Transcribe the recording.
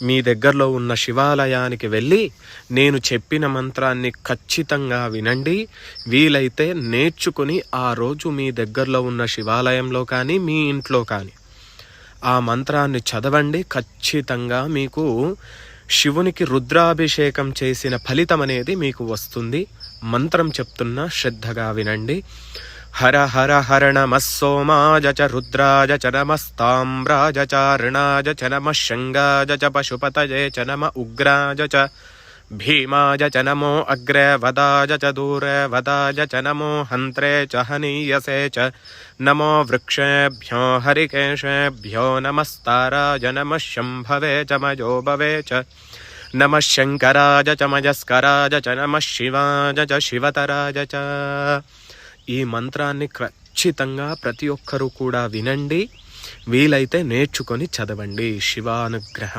మీ దగ్గరలో ఉన్న శివాలయానికి వెళ్ళి నేను చెప్పిన మంత్రాన్ని ఖచ్చితంగా వినండి. వీలైతే నేర్చుకుని ఆ రోజు మీ దగ్గరలో ఉన్న శివాలయంలో కానీ మీ ఇంట్లో కానీ ఆ మంత్రాన్ని చదవండి. ఖచ్చితంగా మీకు శివునికి రుద్రాభిషేకం చేసిన ఫలితం అనేది మీకు వస్తుంది. మంత్రం చెప్తున్నా శ్రద్ధగా వినండి. హర హర హర నమః సోమాయ చ రుద్రాయ చ నమస్తామ్రాయ చ రుణాయ చ నమః శంగాయ చ పశుపతయే చ నమః ఉగ్రాయ చ భీమాయ చ నమో అగ్రే వదాయ చ దూరే వదాయ చ నమో హంత్రే చ హనీయసే చ నమో వృక్షేభ్యో హరికేశేభ్యో నమస్తారాయ నమః శంభవే చ మయోభవే చ నమః శంకరాయ చ మయస్కరాయ చ నమః శివాయ చ శివతరాయ చ. ఈ మంత్రాన్ని ఖచ్చితంగా ప్రతి ఒక్కరూ కూడా వినండి. వీలైతే నేర్చుకొని చదవండి. శివానుగ్రహం.